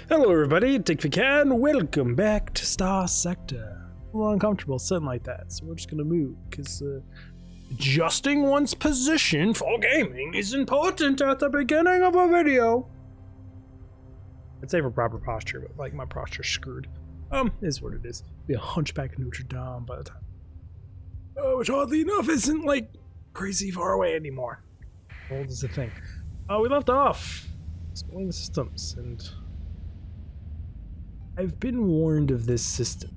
Hello everybody, Digfig and welcome back to Starsector. A little uncomfortable sitting like that, so we're just gonna move, because adjusting one's position for gaming is important at the beginning of a video. I'd say for proper posture, but like my posture's screwed. Is what it is. Be a hunchback in Notre Dame by the time. Which oddly enough isn't like crazy far away anymore. Old is the thing. We left off exploring the systems, and I've been warned of this system.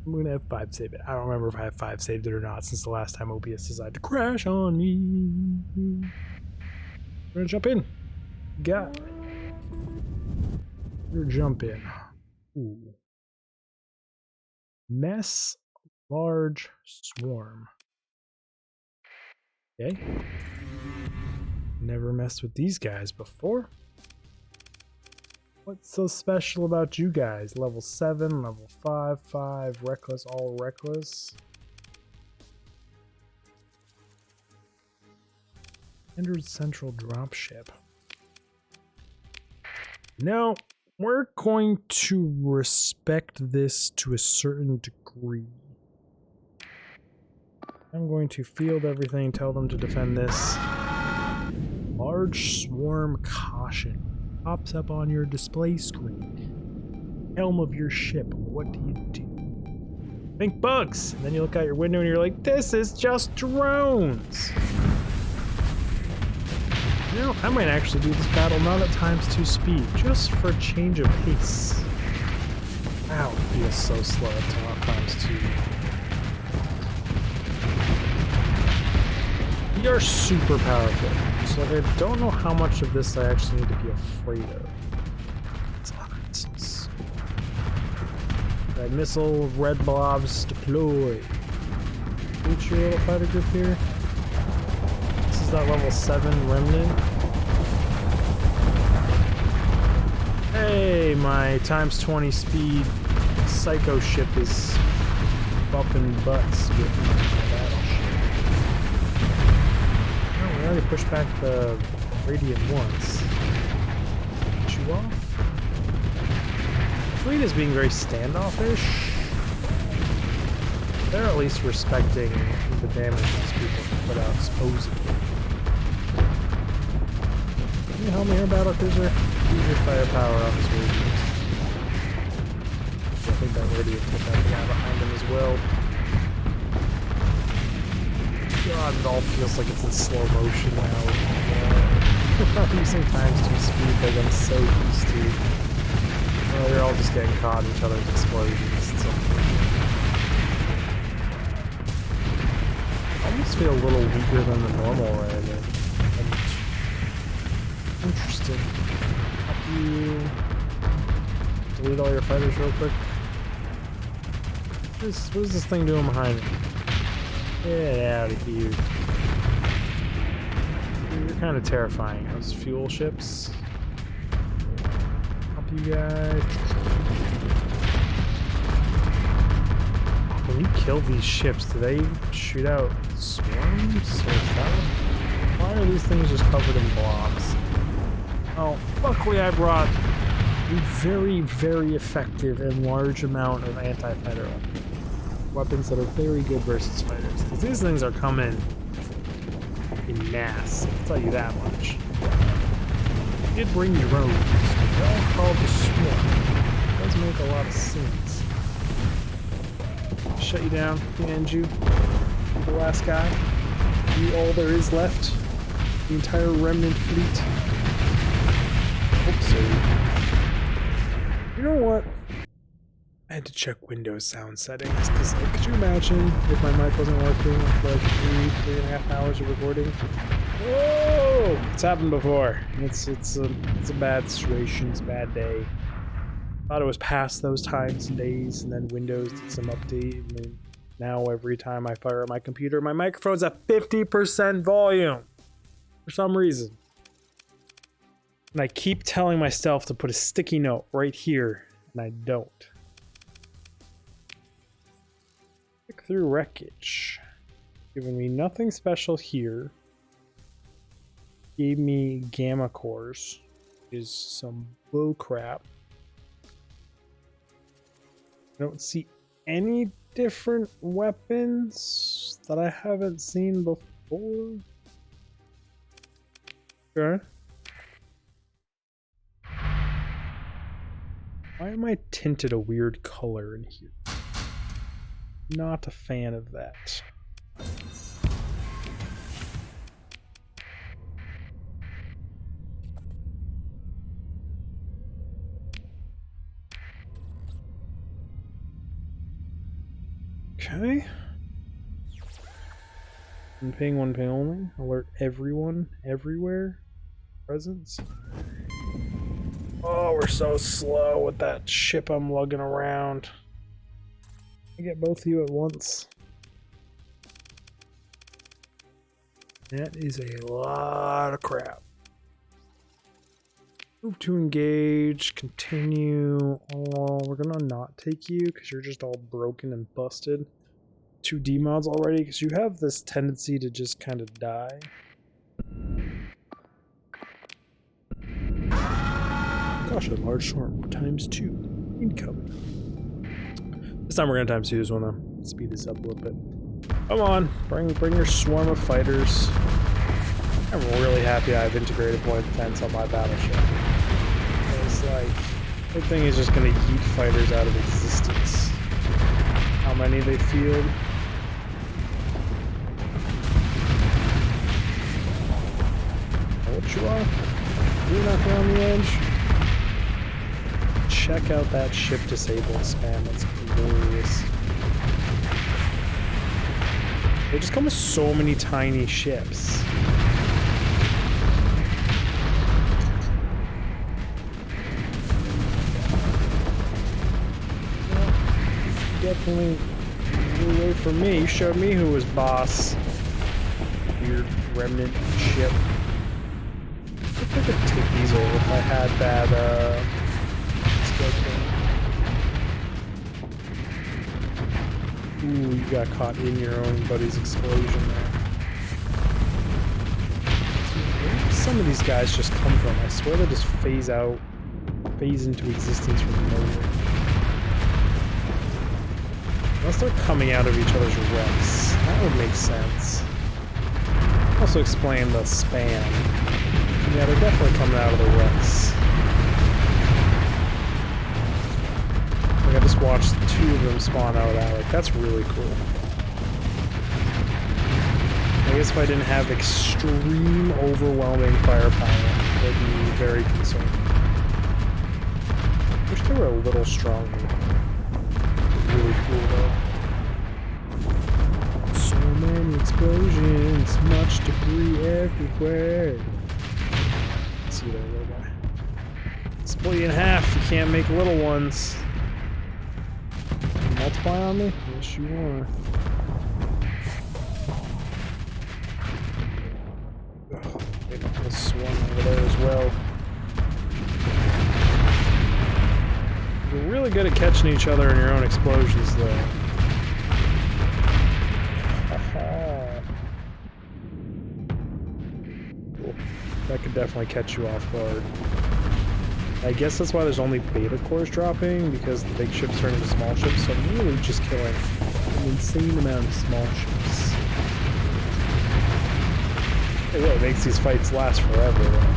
I'm gonna have 5 save it. I don't remember if I have 5 saved it or not since the last time OBS decided to crash on me. We're gonna jump in. Got it. We're gonna jump in. Ooh. Mess, large swarm. Okay. Never messed with these guys before. What's so special about you guys? Level 7, level 5, 5, reckless, all reckless. Standard Central Dropship. Now, we're going to respect this to a certain degree. I'm going to field everything, tell them to defend this. Large swarm caution. Pops up on your display screen. Helm of your ship. What do you do? Think bugs. And then you look out your window and you're like, this is just drones. You know, I might actually do this battle not at ×2 speed, just for a change of pace. Wow, it feels so slow at ×2. We are super powerful. So like, I don't know how much of this I actually need to be afraid of. It's Arkgneisis. That missile, red blobs, deploy. What's your little fighter group here? This is that level 7 remnant. Hey, my ×20 speed psycho ship is bumping butts with my battleship. I already pushed back the Radiant once. Get you off? The fleet is being very standoffish. They're at least respecting the damage these people can put out, supposedly. Can you help me here, Battlecruiser? Use your firepower on this Radiant. I think that Radiant took that guy behind him as well. God, it all feels like it's in slow motion now. I'm using ×2 speed like I'm so used to. Well, they're all just getting caught in each other's explosions. So. I almost feel a little weaker than the normal right. Interesting. How do you delete all your fighters real quick? What is this thing doing behind me? Get out of here. You're kind of terrifying. Those fuel ships. Help you guys. When you kill these ships, do they shoot out swarms? Or is that why are these things just covered in blobs? Oh, luckily I brought a very, very effective and large amount of anti-fighter weapons that are very good versus fighters. Because these things are coming in mass, I'll tell you that much. You did bring drones. They're all called the Swarm. It does make a lot of sense. Shut you down, and you. The last guy. You all there is left. The entire remnant fleet. Hope so. You know what? I had to check Windows sound settings because, like, could you imagine if my mic wasn't working for like 3.5 hours of recording? Whoa! It's happened before. It's a bad situation. It's a bad day. Thought it was past those times and days, and then Windows did some update, and then now every time I fire up my computer, my microphone's at 50% volume for some reason. And I keep telling myself to put a sticky note right here, and I don't. Through wreckage, giving me nothing special here. Gave me gamma cores. is some bull crap. I don't see any different weapons that I haven't seen before. Okay. Why am I tinted a weird color in here? Not a fan of that. Okay. One ping only. Alert everyone, everywhere. Presence. Oh, we're so slow with that ship I'm lugging around. I get both of you at once. That is a lot of crap. Move to engage, continue. Oh, we're gonna not take you because you're just all broken and busted. 2 D mods already because you have this tendency to just kind of die. Gosh, a large storm ×2 incoming. This time we're gonna ×2 this one though. Speed this up a little bit. Come on, bring your swarm of fighters. I'm really happy I have integrated point defense on my battleship. It's like, that thing is just gonna yeet fighters out of existence. How many they field? What you are? You're not around the edge. Check out that ship disabled spam. That's glorious. They just come with so many tiny ships. Definitely flew away from me. You showed me who was boss. Weird remnant ship. I think I could take these over if I had that, Ooh, you got caught in your own buddy's explosion there. Where do some of these guys just come from? I swear they just phase into existence from nowhere. Unless they're coming out of each other's wrecks. That would make sense. Also explain the spam. Yeah, they're definitely coming out of the wrecks. Like, I just watched 2 of them spawn out of that. Like, that's really cool. I guess if I didn't have extreme, overwhelming firepower, I'd be very concerned. Wish they were a little stronger. Really cool though. So many explosions, much debris everywhere. Let's see there, little guy. Split you in half, you can't make little ones. You multiply on me? Yes, you are. Oh, they got a swarm over there as well. You're really good at catching each other in your own explosions, though. Cool. That could definitely catch you off guard. I guess that's why there's only beta cores dropping, because the big ships turn into small ships, so I'm really just killing an insane amount of small ships. It really makes these fights last forever, though.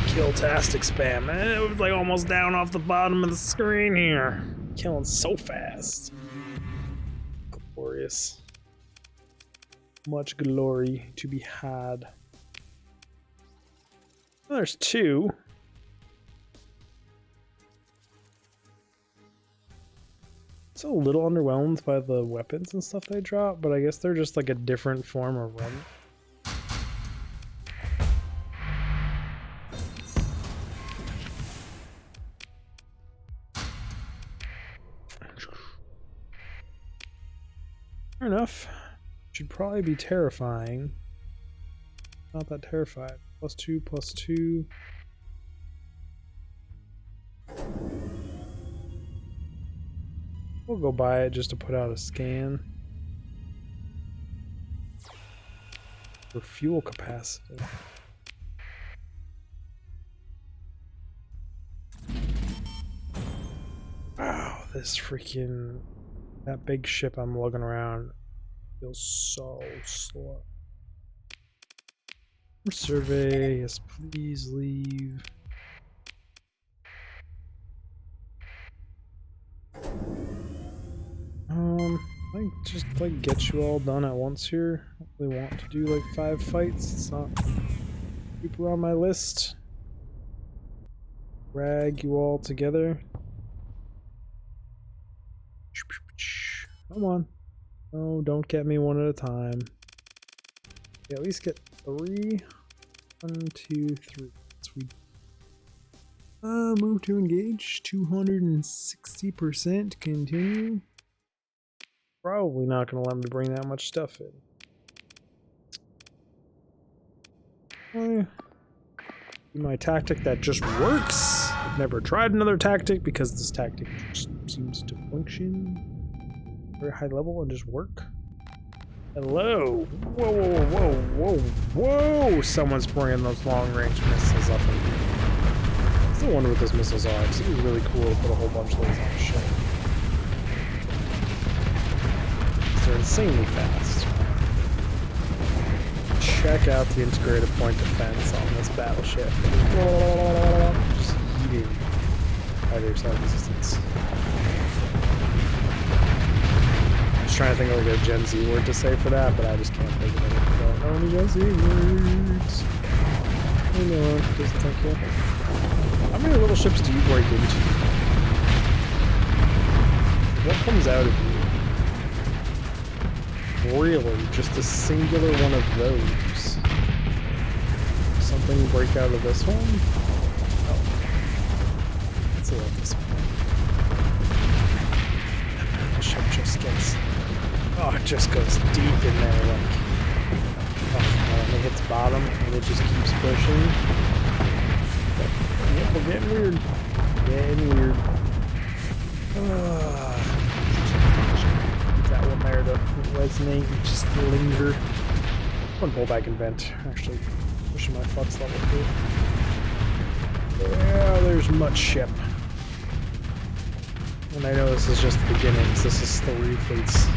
Kill-tastic spam. It was like almost down off the bottom of the screen here. Killing so fast. Glorious. Much glory to be had. Well, there's 2. It's a little underwhelmed by the weapons and stuff they drop, but I guess they're just like a different form of run. Fair enough. Should probably be terrifying. Not that terrified. +2, +2. We'll go buy it just to put out a scan. for fuel capacity. Wow, this freaking... that big ship I'm lugging around feels so slow. Survey, yes, please leave. I just like get you all done at once here. I really want to do like 5 fights. It's not super on my list. Drag you all together. Come on. No, don't get me one at a time. Yeah, at least get 3. 1, 2, 3. Sweet. Move to engage. 260%. Continue. Probably not going to let me bring that much stuff in. My tactic that just works. I've never tried another tactic because this tactic just seems to function very high level and just work. Hello. Whoa, whoa, whoa, whoa, whoa. Someone's bringing those long-range missiles up in here. I still wonder what those missiles are. It's really cool to put a whole bunch of those on a ship. They're insanely fast. Check out the integrated point defense on this battleship. Just eating either side resistance. I was trying to think of like a Gen Z word to say for that, but I just can't think of it. Only Gen Z words. I know, just thank you. How many little ships do you break into? What comes out of you? Really, just a singular one of those. Something break out of this one? Oh. Let's see what this one. The ship just gets... oh, it just goes deep in there, like... oh, man, it hits bottom, and it just keeps pushing. But, yeah, we're getting weird. Getting weird. That one there to resonate and just linger. One pull back and vent. Actually, pushing my flux level through. Yeah, there's much ship. And I know this is just the beginning, because this is 3 fleets.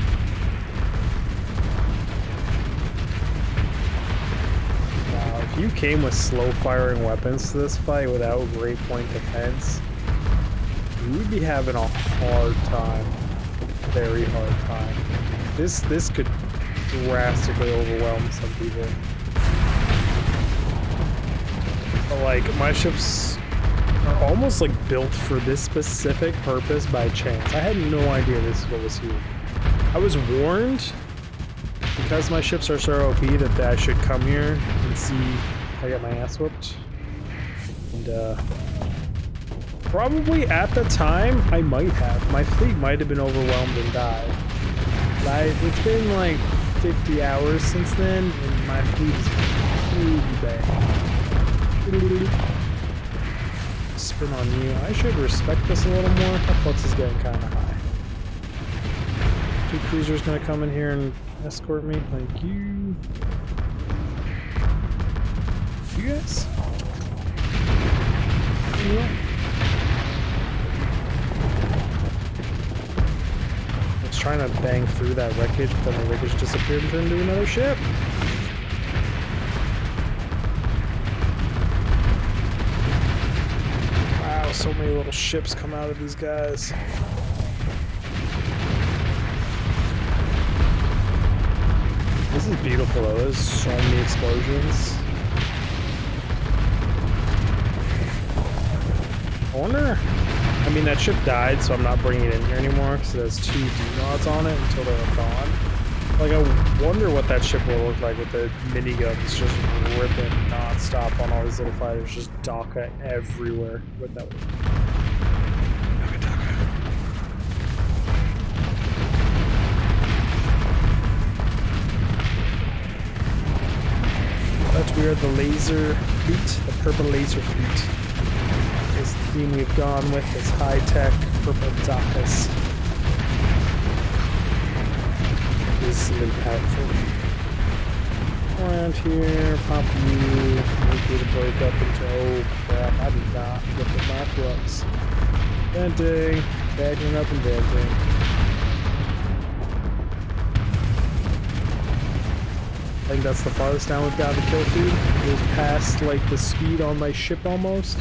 Now, if you came with slow firing weapons to this fight without great point defense, you would be having a hard time. Very hard time. This could drastically overwhelm some people. But like, my ships are almost like built for this specific purpose by chance. I had no idea this is what was here. I was warned, because my ships are so OP, that I should come here and see if I get my ass whooped. And probably at the time, I might have. My fleet might have been overwhelmed and died. It's been like 50 hours since then, and my fleet is really bad. Spin on you. I should respect this a little more. My flux is getting kind of high. 2 cruisers gonna come in here and escort me. Thank you. You guys? Yeah. Trying to bang through that wreckage, but then the wreckage disappeared and turned into another ship. Wow, so many little ships come out of these guys. This is beautiful though, there's so many explosions. I wonder... I mean, that ship died, so I'm not bringing it in here anymore, because it has 2 D-Nods on it until they're gone. Like, I wonder what that ship will look like with the miniguns just ripping non-stop on all these little fighters, just Daka everywhere. What that would But we are the laser fleet, the purple laser fleet. Is the theme we've gone with, is high-tech purple Dakas. This is really powerful. Around here, pop you, make you to break up into, oh crap, I did not look at my flux. Venting, backing up and venting. I think that's the farthest down we've got to kill feed. It was past like the speed on my ship almost.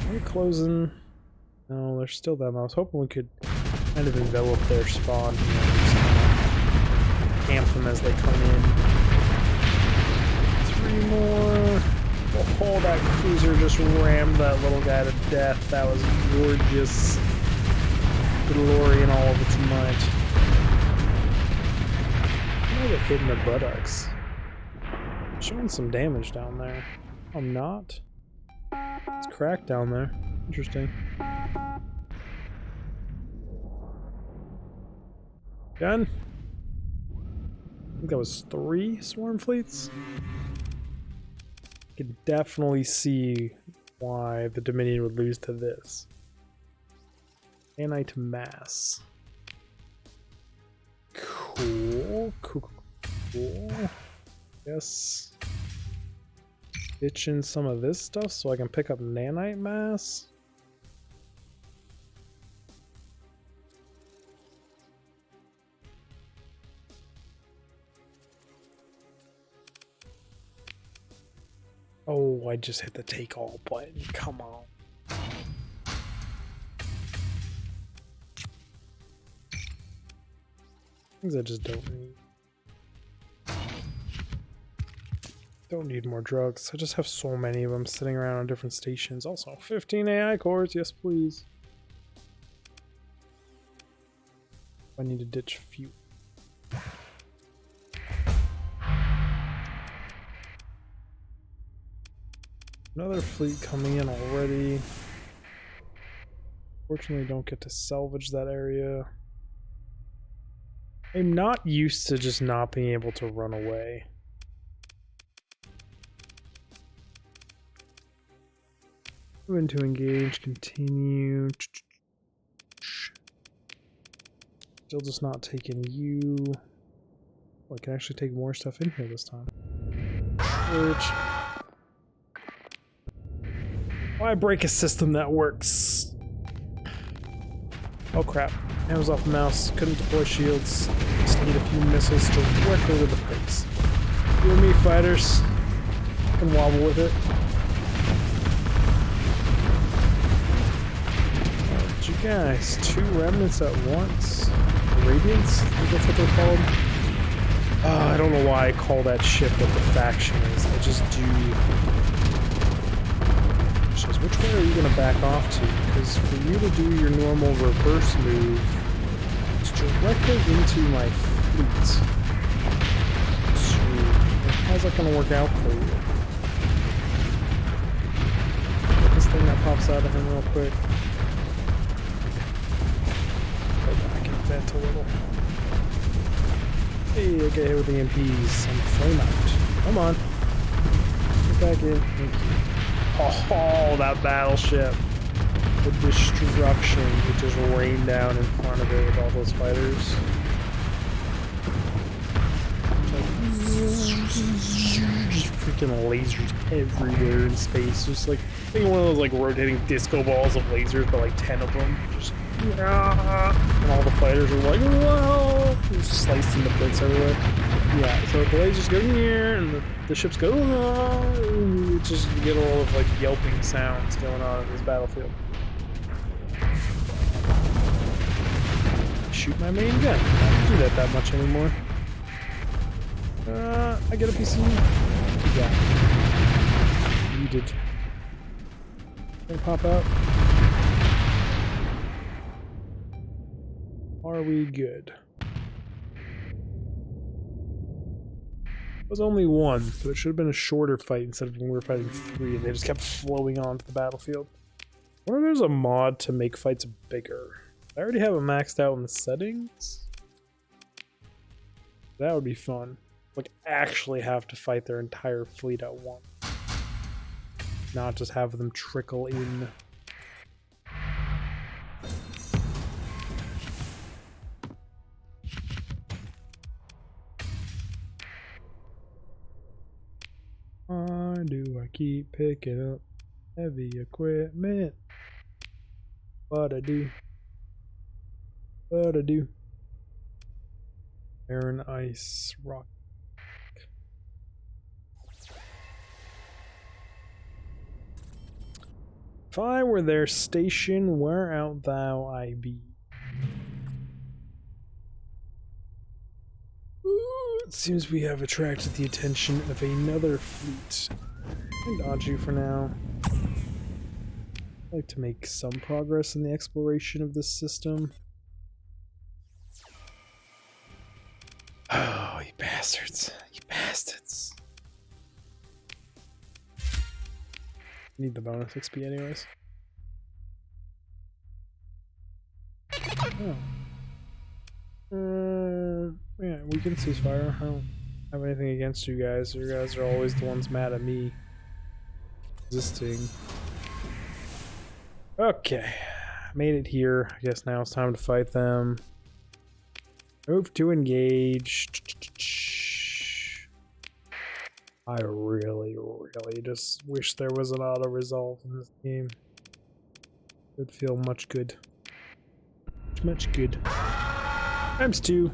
Are we closing? No, they're still them. I was hoping we could kind of envelop their spawn here. Just camp them as they come in. 3 more. Oh, that cruiser just rammed that little guy to death. That was gorgeous. Glory in all of its might. I might have hit in the buttocks. Showing some damage down there. I'm not. It's cracked down there. Interesting. Gun? I think that was 3 swarm fleets. I can definitely see why the Dominion would lose to this. Anite mass. Cool. Yes. Ditch in some of this stuff so I can pick up nanite mass. Oh, I just hit the take all button. Come on. Things I just don't need. Don't need more drugs. I just have so many of them sitting around on different stations. Also, 15 AI cores. Yes, please. I need to ditch fuel. Another fleet coming in already. Fortunately, don't get to salvage that area. I'm not used to just not being able to run away. Moving to engage, continue. Still just not taking you. Oh, I can actually take more stuff in here this time. Which... Why break a system that works? Oh crap. Hands off the mouse. Couldn't deploy shields. Just need a few missiles directly to the face. You and me, fighters. Can wobble with it. You guys, 2 remnants at once. Radiants? I think that's what they're called. I don't know why I call that ship what the faction is. I just do. Which way are you going to back off to? Because for you to do your normal reverse move, it's directly into my fleet. So, how's that going to work out for you? Get this thing that pops out of him real quick. Go back and vent a little. Hey, I get hit with the EMPs. I'm flame out. Come on. Get back in. Thank you. Oh, that battleship. The destruction that just rained down in front of it with all those fighters. Just freaking lasers everywhere in space. Just like, I think one of those like rotating disco balls of lasers, but like 10 of them. Just, and all the fighters are like, whoa! Just sliced into bits everywhere. Yeah, so the lasers go here, and the ships go, and just you get all of like yelping sounds going on in this battlefield. Shoot my main gun. I don't do that much anymore. I get a PC. Yeah. Needed. Can I pop out? Are we good? It was only 1, so it should have been a shorter fight instead of when we were fighting 3 and they just kept flowing onto the battlefield. I wonder if there's a mod to make fights bigger. I already have it maxed out in the settings. That would be fun. Like, actually have to fight their entire fleet at once. Not just have them trickle in. I keep picking up heavy equipment? What I do? What I do? Air and ice rock. If I were their station, where art thou I be? Ooh, it seems we have attracted the attention of another fleet. I'll dodge you for now. I'd like to make some progress in the exploration of this system. Oh, you bastards. You bastards. Need the bonus XP anyways. Oh. Yeah, we can ceasefire. I don't have anything against you guys. You guys are always the ones mad at me. Resisting. Okay. Made it here. I guess now it's time to fight them. Move to engage. I really just wish there was an auto-resolve in this game. It would feel much good. Much good. Times 2.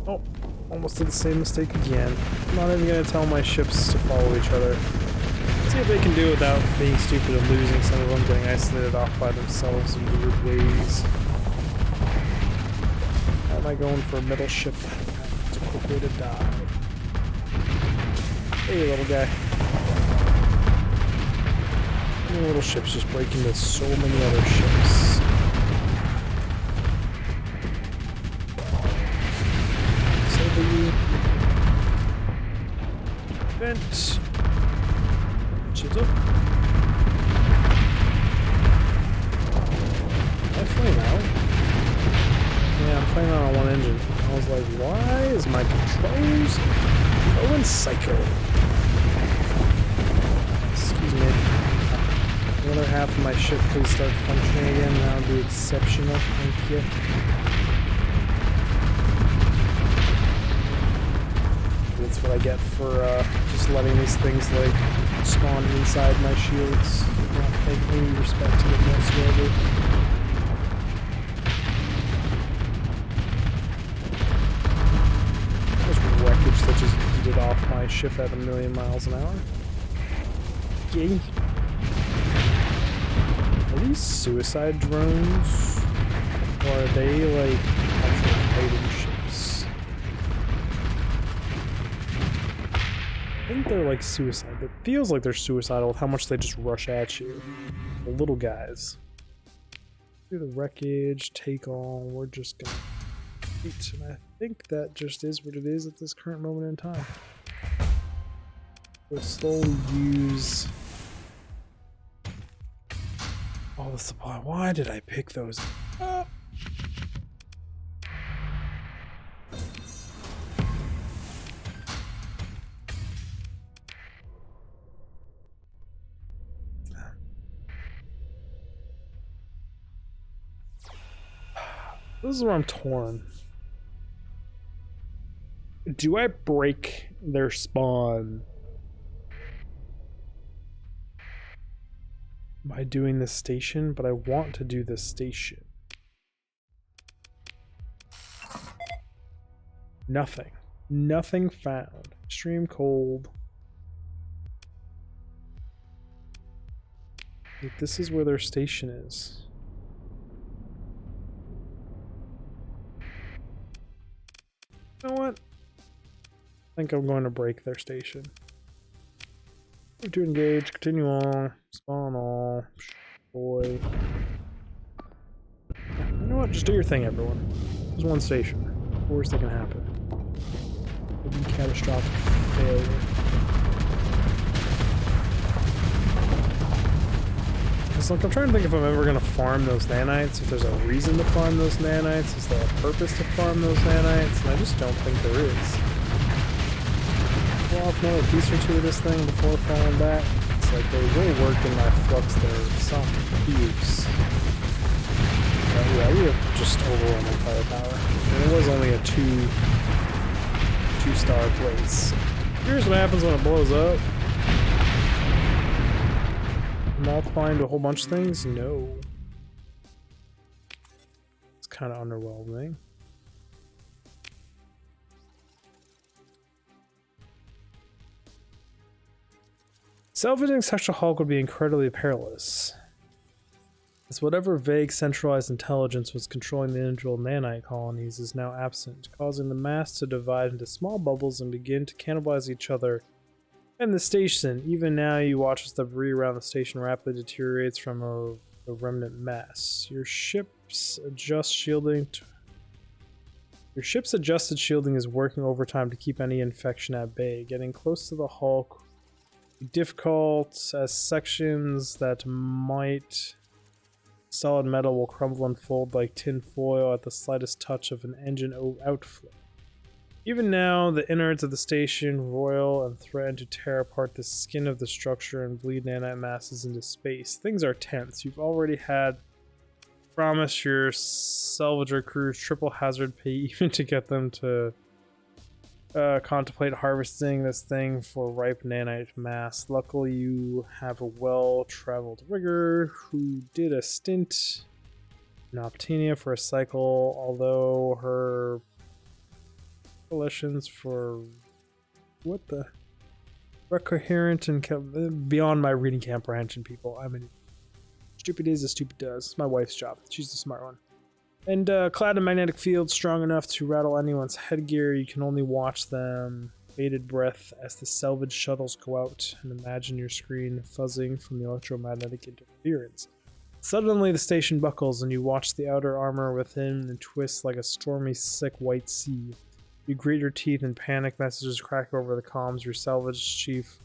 Oh, almost did the same mistake again. I'm not even gonna tell my ships to follow each other. See if they can do it without being stupid and losing some of them, getting isolated off by themselves in weird ways. How am I going for a middle ship? It's a quick way to die. Hey, little guy. Many little ships just break into so many other ships. Vent. Chisel. I flame out. Yeah, I'm playing on one engine. I was like, why is my controls going psycho? Excuse me. The other half of my ship please start functioning again. That would be exceptional. Thank you. That's what I get for just letting these things like spawn inside my shields. Not take any respect to them whatsoever. There's wreckage that just yeeted off my ship at 1,000,000 miles an hour. Yay. Are these suicide drones? Or are they like actual fighting ships? I think they're like suicide. It feels like they're suicidal with how much they just rush at you. The little guys. Do the wreckage, take all. We're just gonna eat. And I think that just is what it is at this current moment in time. We'll slowly use all the supply. Why did I pick those up? This is where I'm torn. Do I break their spawn by doing this station? But I want to do this station. Nothing. Nothing found. Extreme cold. Like, this is where their station is. You know what? I think I'm going to break their station. Move to engage, continue on, spawn all, boy. You know what? Just do your thing, everyone. There's one station. Worst that can happen. It'd be catastrophic failure. It's like I'm trying to think if I'm ever going to farm those nanites, if there's a reason to farm those nanites, is there a purpose to farm those nanites, and I just don't think there is. Pull off another piece or two of this thing before falling back. It's like they will work in my flux there some use. But yeah, we have just overwhelming firepower. And it was only a two-star place. Here's what happens when it blows up. Multiplying to a whole bunch of things? No. It's kind of underwhelming. Salvaging such a hulk would be incredibly perilous, as whatever vague centralized intelligence was controlling the individual nanite colonies is now absent, causing the mass to divide into small bubbles and begin to cannibalize each other. And the station, even now you watch as the debris around the station rapidly deteriorates from a remnant mass. Your ship's adjusted shielding is working overtime to keep any infection at bay. Getting close to the hulk will be difficult, as sections that might solid metal will crumble and fold like tin foil at the slightest touch of an engine outflow. Even now, the innards of the station roil and threaten to tear apart the skin of the structure and bleed nanite masses into space. Things are tense. You've already had promised your salvager crews triple hazard pay even to get them to contemplate harvesting this thing for ripe nanite mass. Luckily, you have a well-traveled rigger who did a stint in Optania for a cycle, although her coalitions for what the coherent and beyond my reading comprehension, people. I mean, stupid is as stupid does. It's my wife's job. She's the smart one. And clad in magnetic fields strong enough to rattle anyone's headgear, you can only watch them bated breath as the salvage shuttles go out, and imagine your screen fuzzing from the electromagnetic interference. Suddenly the station buckles and you watch the outer armor within and twist like a stormy, sick white sea. You grit your teeth and panic messages crack over the comms. Your salvage chief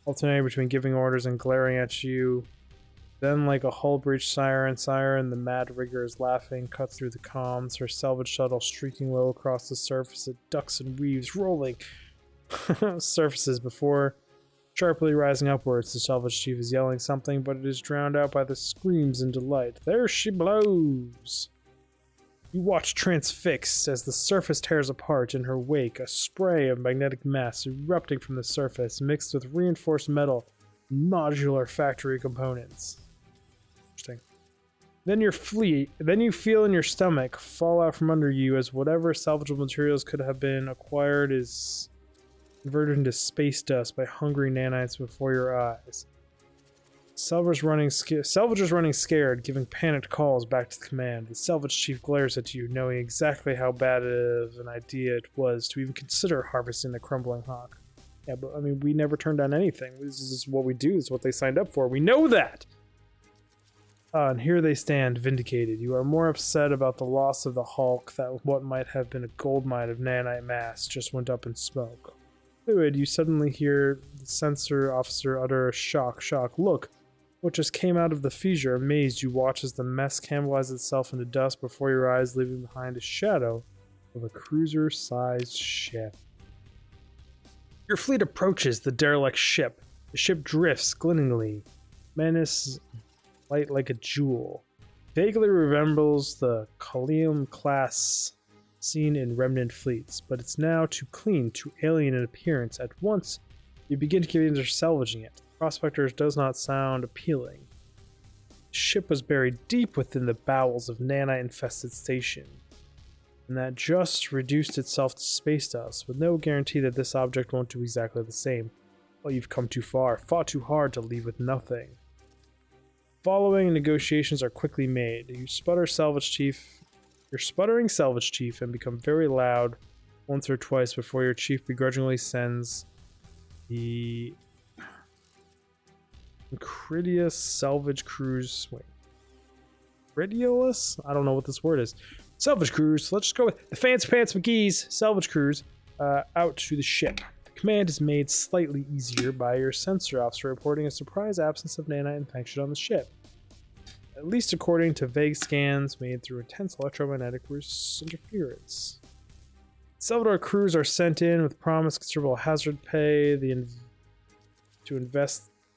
alternating between giving orders and glaring at you. Then, like a hull breach siren, the mad rigger is laughing, cuts through the comms, her salvage shuttle streaking low across the surface. It ducks and weaves, rolling surfaces before sharply rising upwards. The salvage chief is yelling something, but it is drowned out by the screams and delight. There she blows! You watch transfixed as the surface tears apart. In her wake, a spray of magnetic mass erupting from the surface, mixed with reinforced metal and modular factory components. Interesting. Then you feel in your stomach fall out from under you as whatever salvageable materials could have been acquired is converted into space dust by hungry nanites before your eyes. Salvagers running scared, giving panicked calls back to the command. The salvage chief glares at you, knowing exactly how bad of an idea it was to even consider harvesting the crumbling hawk. Yeah, but I mean, we never turned down anything. This is what we do. This is what they signed up for. We know that! And here they stand, vindicated. You are more upset about the loss of the Hulk that what might have been a gold mine of nanite mass just went up in smoke. Fluid, you suddenly hear the sensor officer utter a shock. Look! What just came out of the fissure. Amazed, you watch as the mess cannibalizes itself into dust before your eyes, leaving behind a shadow of a cruiser-sized ship. Your fleet approaches the derelict ship. The ship drifts glintingly. Menace light like a jewel. Vaguely resembles the Colonium class seen in remnant fleets, but it's now too clean, too alien in appearance. At once, you begin to get into salvaging it. Prospectors does not sound appealing. The ship was buried deep within the bowels of nanite-infested station, and that just reduced itself to space dust, with no guarantee that this object won't do exactly the same. Well, you've come too far, fought too hard to leave with nothing. Following negotiations are quickly made. You're sputtering salvage chief and become very loud once or twice before your chief begrudgingly sends the Critius salvage crews. Wait. Critius? I don't know what this word is. Salvage crews. Let's just go with the Fancy Pants McGee's salvage crews out to the ship. The command is made slightly easier by your sensor officer reporting a surprise absence of nanite infection on the ship. At least according to vague scans made through intense electromagnetic interference. Salvador crews are sent in with promised considerable hazard pay to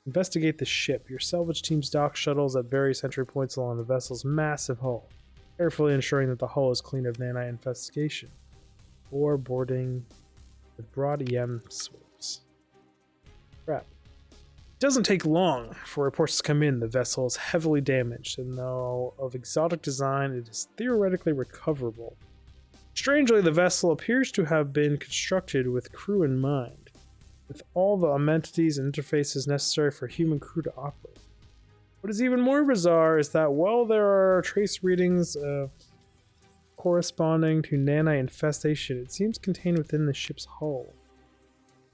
investigate the ship. Your salvage team's dock shuttles at various entry points along the vessel's massive hull, carefully ensuring that the hull is clean of nanite infestation. Or boarding with broad EM swipes. Crap. It doesn't take long for reports to come in. The vessel is heavily damaged, and though of exotic design, it is theoretically recoverable. Strangely, the vessel appears to have been constructed with crew in mind, with all the amenities and interfaces necessary for a human crew to operate. What is even more bizarre is that while there are trace readings of corresponding to nanite infestation, it seems contained within the ship's hull.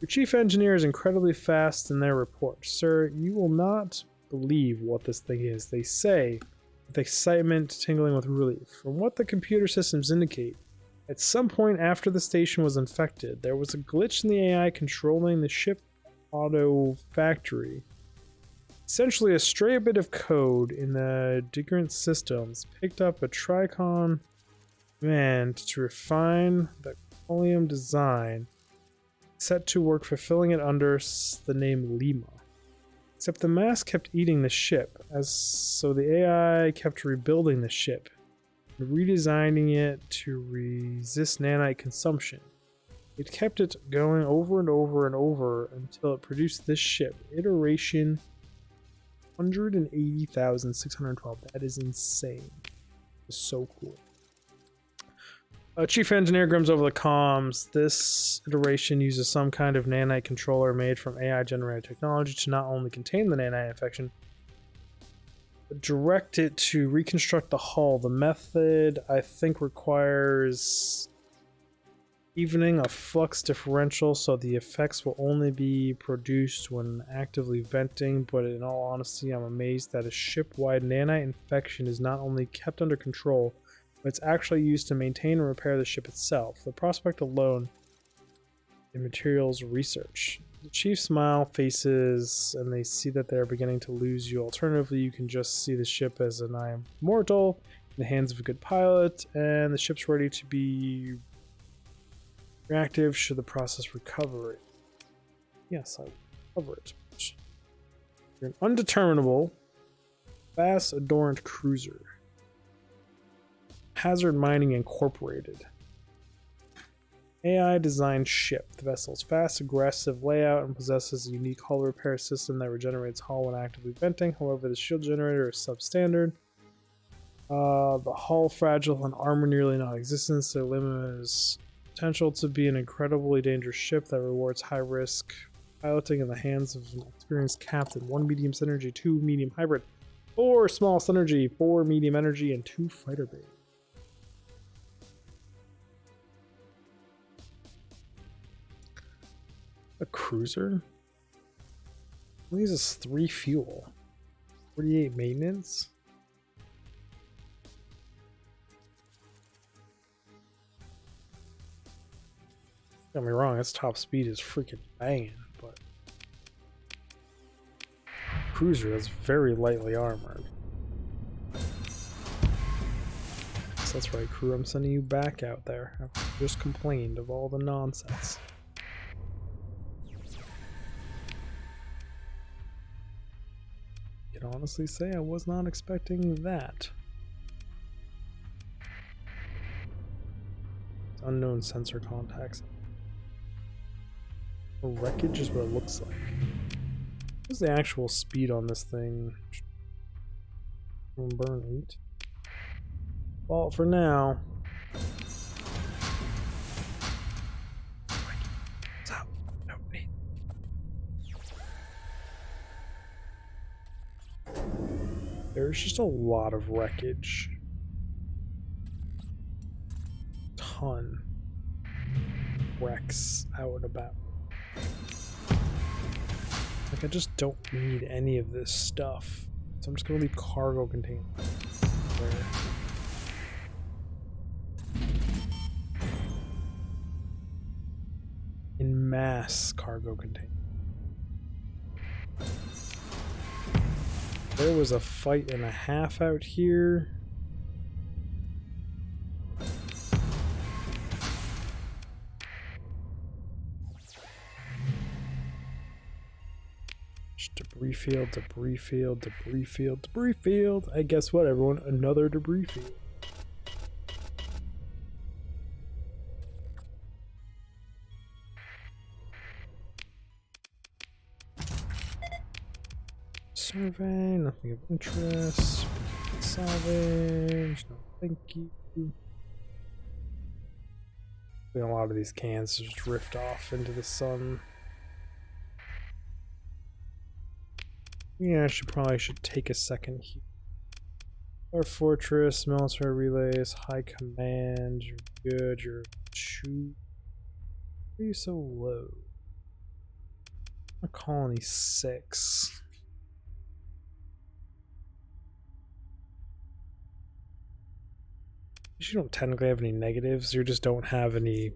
Your chief engineer is incredibly fast in their report. Sir, you will not believe what this thing is. They say, with excitement tingling with relief. From what the computer systems indicate, at some point after the station was infected, there was a glitch in the AI controlling the ship auto factory. Essentially, a stray bit of code in the Digfig systems picked up a Tricon command to refine the Colonium design, set to work fulfilling it under the name Lima. Except the mass kept eating the ship, so the AI kept rebuilding the ship, and redesigning it to resist nanite consumption. It kept it going over and over and over until it produced this ship, iteration 180,612. That is insane. It's so cool. Chief Engineer grims over the comms. This iteration uses some kind of nanite controller made from AI-generated technology to not only contain the nanite infection, but direct it to reconstruct the hull. The method, I think, requires evening a flux differential, so the effects will only be produced when actively venting, but in all honesty, I'm amazed that a ship-wide nanite infection is not only kept under control, but it's actually used to maintain and repair the ship itself. The prospect alone in materials research. The chief smile faces, and they see that they're beginning to lose you. Alternatively, you can just see the ship as an I am mortal in the hands of a good pilot, and the ship's ready to be reactive should the process recover it. Yes, I will cover it. You're an undeterminable, fast, adorned cruiser. Hazard Mining Incorporated. AI designed ship. The vessel's fast, aggressive layout and possesses a unique hull repair system that regenerates hull when actively venting. However, the shield generator is substandard. The hull fragile and armor nearly non-existent, so limits potential to be an incredibly dangerous ship that rewards high risk piloting in the hands of an experienced captain. 1 medium synergy, 2 medium hybrid, 4 small synergy, 4 medium energy, and 2 fighter bay. A cruiser? It uses 3 fuel. 48 maintenance? Don't get me wrong, its top speed is freaking banging, but cruiser is very lightly armored. So that's right, crew, I'm sending you back out there. I've just complained of all the nonsense. I can honestly say I was not expecting that. Unknown sensor contacts. Wreckage is what it looks like. What's the actual speed on this thing? Burn 8. Well, for now. No, wait. There's just a lot of wreckage. Ton. Wrecks out and about. Like, I just don't need any of this stuff. So I'm just gonna leave cargo containers there. In mass cargo containers. There was a fight and a half out here. Debris field, debris field, debris field, debris field. I guess what, everyone? Another debris field. Survey, nothing of interest. Salvage, no thank you. A lot of these cans just drift off into the sun. Yeah, I probably should take a second here. Our fortress, military relays, high command, you're good, you're 2. Why are you so low? A colony 6. You don't technically have any negatives, you just don't have any.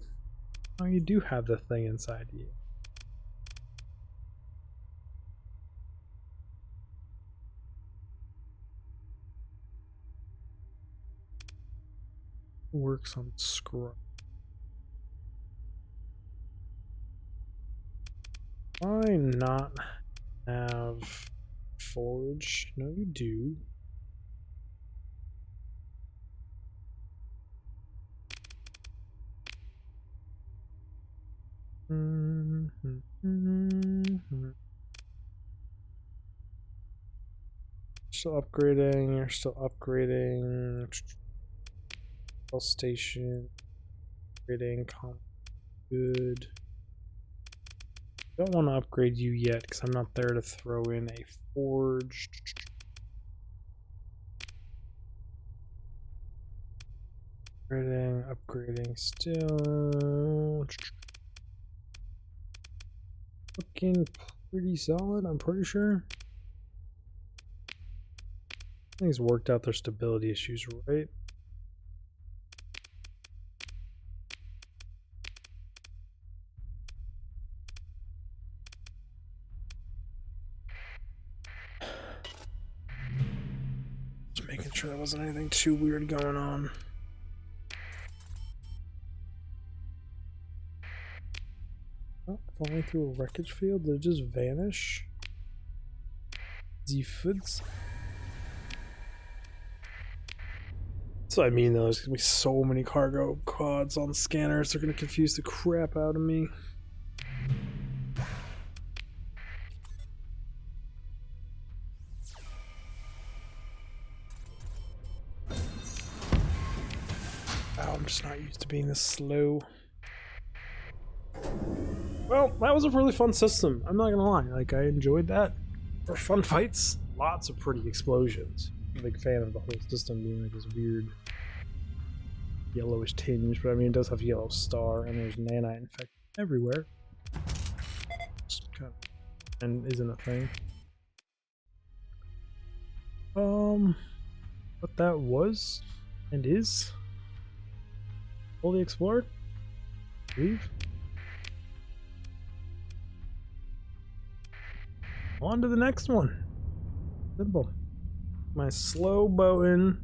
Oh, you do have the thing inside you. Works on scrub. Why not have forge? No, you do. Still upgrading, you're still upgrading. Station, upgrading, good. Don't want to upgrade you yet because I'm not there to throw in a forge. Upgrading still. Looking pretty solid, I'm pretty sure. I think he's worked out their stability issues, right? Just making sure there wasn't anything too weird going on. Oh, falling through a wreckage field, did it just vanish? The foods. That's what I mean though, there's gonna be so many cargo quads on scanners, they're gonna confuse the crap out of me. Wow, I'm just not used to being this slow. Well, that was a really fun system, I'm not gonna lie, like I enjoyed that. For fun fights, lots of pretty explosions. I'm a big fan of the whole system being like this weird yellowish tinge, but I mean it does have yellow star and there's nanite infection everywhere. Just kind of, and isn't a thing. What that was and is fully explored, I believe. On to the next one. Simple. My slow boating,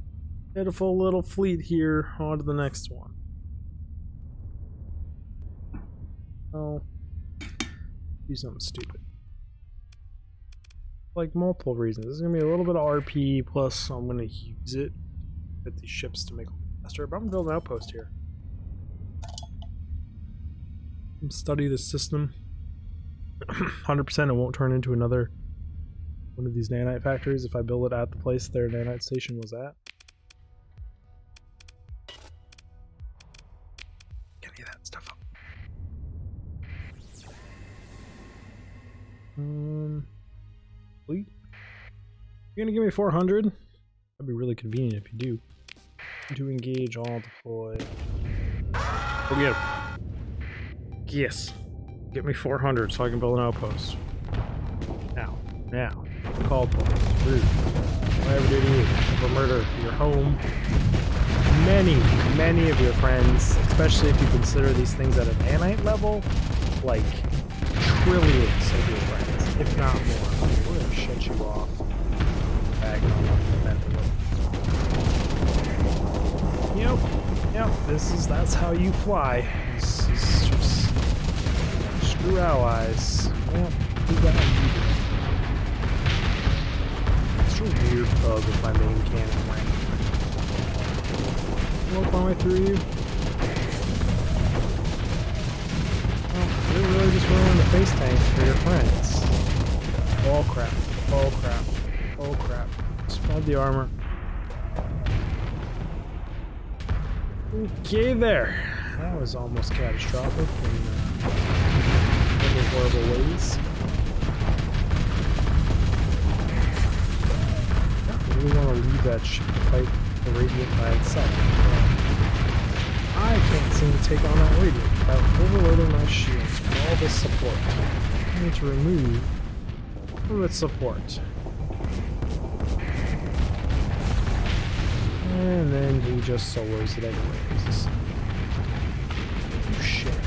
pitiful little fleet here. On to the next one. Oh, do something stupid. Like multiple reasons. This is gonna be a little bit of RP, plus I'm gonna use it with these ships to make it faster. But I'm gonna build an outpost here. Study the system. 100% it won't turn into another one of these nanite factories if I build it at the place their nanite station was at. Get any of that stuff up. Fleet? You're gonna give me 400? That'd be really convenient if you do. To engage, all deploy. Go get him. Yes. Get me 400 so I can build an outpost. Now. Called for. Rude. Whatever do to you. For murder your home. Many of your friends, especially if you consider these things at a nanite level, like trillions of your friends, if not more. We're gonna shut you off. Bag on Yep. That's how you fly. It's just screw allies. Well, who got you? It's a weird bug with my main cannon rank. Work my way through you. Well, you're really just ruining the face tanks for your friends. All crap. Oh crap. Spot the armor. Okay there. That was almost catastrophic in many horrible ways. I really want to leave that ship to fight the Radiant by itself. I can't seem to take on that Radiant without overloading my shields with all this support. I need to remove some of its support. And then he just solos it anyways. Oh shit.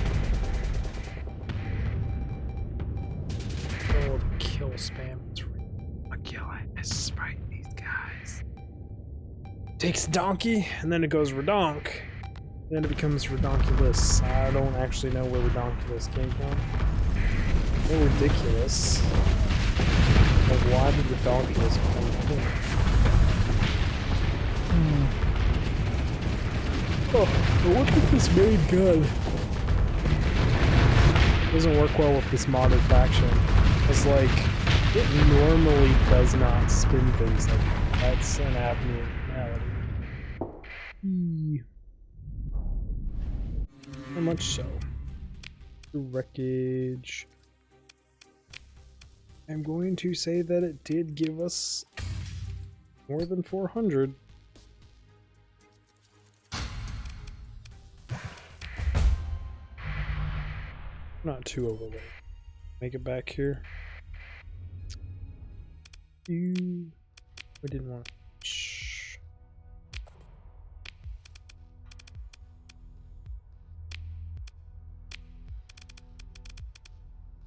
Oh, the kill spam. Magellan fight these guys. Takes donkey, and then it goes redonk. Then it becomes redonkulous. I don't actually know where redonkulous came from. They're ridiculous. Like, why did redonkulous come from? Oh, but what if this main gun doesn't work well with this modern faction? It's like, it normally does not spin things like that. That's an abnormality. Very much so. Wreckage. I'm going to say that it did give us more than 400. Not too overloaded. Make it back here. We didn't want to. Shh.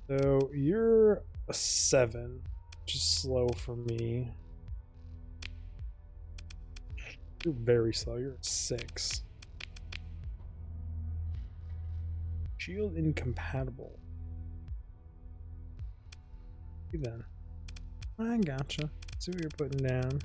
So you're a 7, which is slow for me. You're very slow. You're a 6. Shield incompatible. Okay, then. I gotcha. See what you're putting down.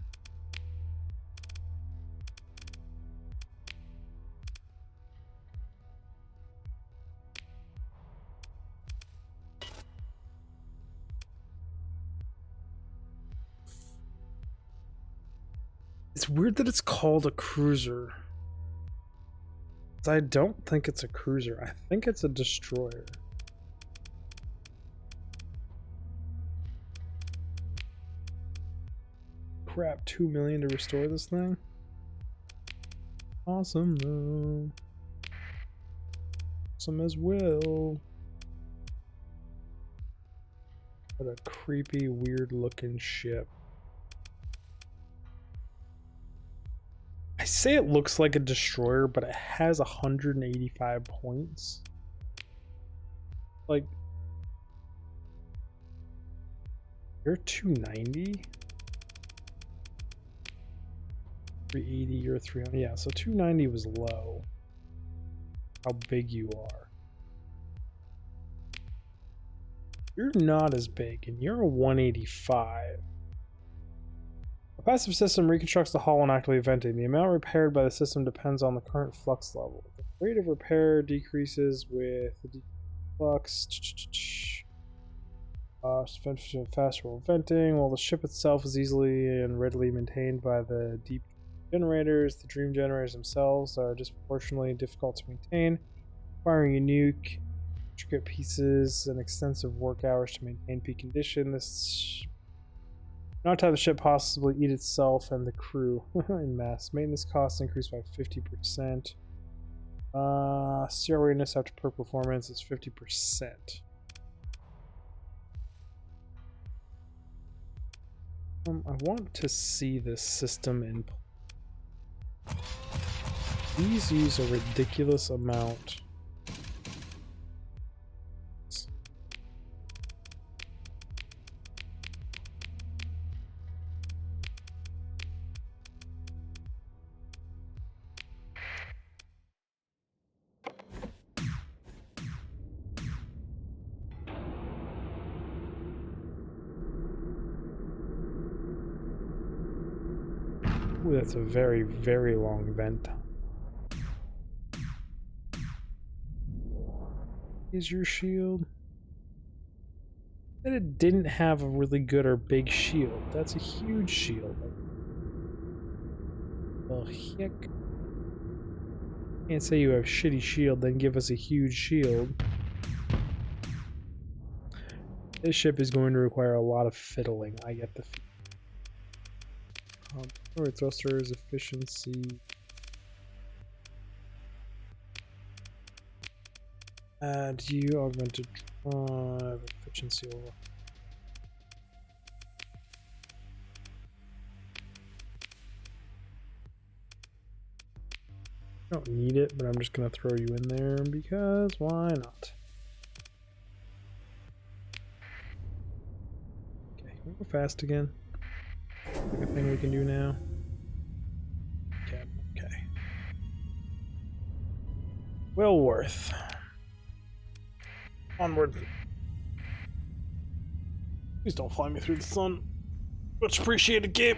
It's weird that it's called a cruiser. I don't think it's a cruiser. I think it's a destroyer. Crap, 2 million to restore this thing? Awesome though. Awesome as well. What a creepy, weird looking ship. I say it looks like a destroyer, but it has 185 points. Like, you're 290? 380, you're 300. Yeah, so 290 was low. How big you are. You're not as big, and you're a 185. A passive system reconstructs the hull when actively venting. The amount repaired by the system depends on the current flux level. The rate of repair decreases with the flux. Faster while venting, while the ship itself is easily and readily maintained by the deep generators. The dream generators themselves are disproportionately difficult to maintain, requiring unique intricate pieces and extensive work hours to maintain peak condition. This not to have the ship possibly eat itself and the crew in mass. Maintenance costs increased by 50%. CR readiness after per performance is 50%. I want to see this system in. These use a ridiculous amount. Ooh, that's a very, very long vent time. Is your shield? That it didn't have a really good or big shield. That's a huge shield. Well, heck. Can't say you have shitty shield, then give us a huge shield. This ship is going to require a lot of fiddling. I get the thrusters, efficiency. Add you augmented drive efficiency over. I don't need it, but I'm just gonna throw you in there because why not? Okay, can we go fast again? Like a thing we can do now. Okay, okay. Well worth. Onward. Please don't fly me through the sun. Much appreciated, game.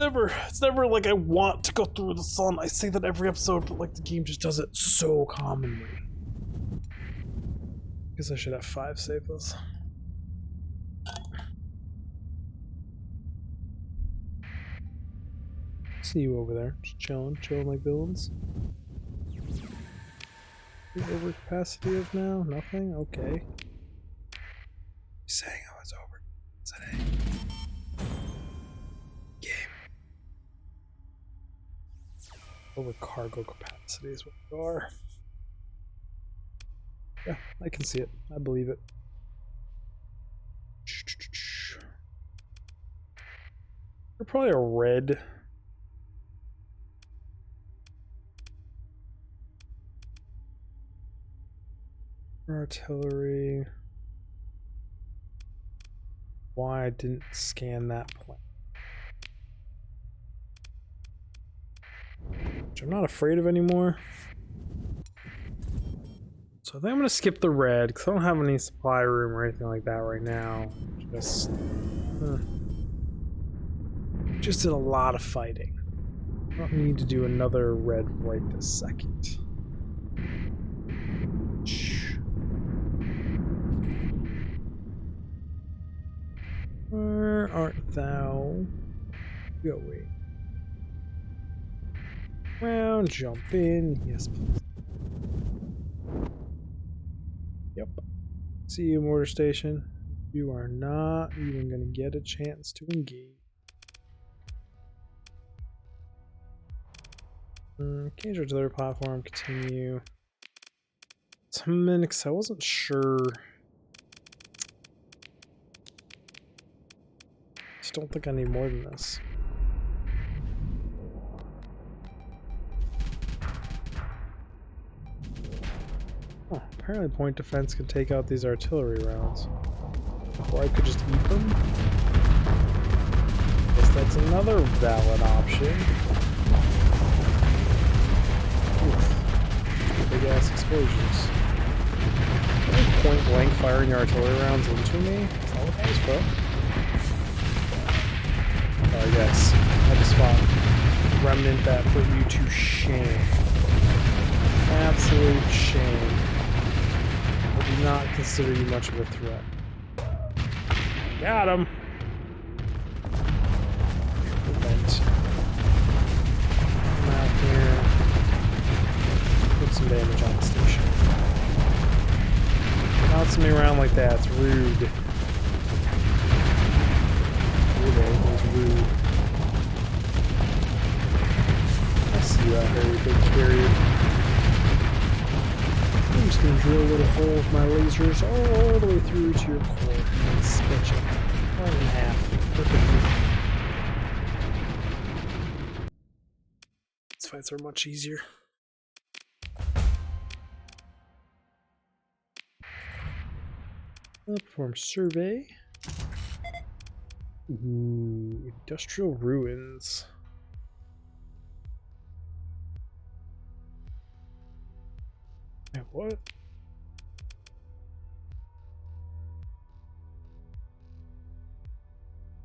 It's never like I want to go through the sun. I say that every episode, but like the game just does it so commonly. Guess I should have 5 safes. See you over there, just chilling like villains. Overcapacity of now? Nothing? Okay. Saying I was over today. Game. Over cargo capacity is what we are. Yeah, I can see it. I believe it. You're probably a red. Artillery. Why I didn't scan that plane. Which I'm not afraid of anymore. So I think I'm gonna skip the red because I don't have any supply room or anything like that right now. Just did a lot of fighting. I don't need to do another red right this second. Where art thou going? Round, jump in. Yes, please. Yep. See you, mortar station. You are not even going to get a chance to engage. Cage artillery platform, continue. Some minutes, I wasn't sure. Just don't think I need more than this. Oh, apparently point defense can take out these artillery rounds. Or I could just eat them. Guess that's another valid option. Big ass explosions. Point blank firing your artillery rounds into me? Is that what that was for? Oh yes, I just fought Remnant that put you to shame. Absolute shame. I do not consider you much of a threat. Got him! Prevent. Come out here. Put some damage on the station. Bouncing me around like that, it's rude. It's rude. I see you out here, you big carrier. I'm just gonna drill a little hole with my lasers all the way through to your core and split you right in half. Perfectly. These fights are much easier. Perform survey. Ooh, industrial ruins. Wait, what?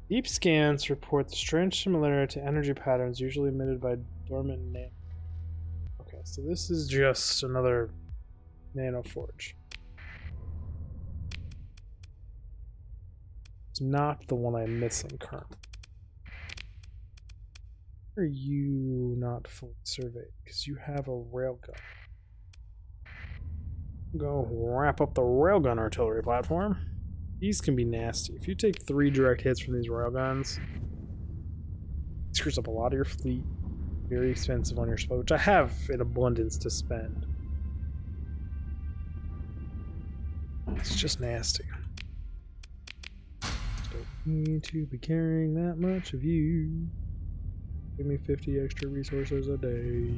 Deep scans report the strange similarity to energy patterns usually emitted by dormant nano. Okay, so this is just another nano forge. It's not the one I'm missing currently. Why are you not fully surveyed? Because you have a railgun. Go wrap up the railgun artillery platform. These can be nasty. If you take 3 direct hits from these railguns, it screws up a lot of your fleet. Very expensive on your spot, which I have in abundance to spend. It's just nasty. Don't need to be carrying that much of you. Give me 50 extra resources a day.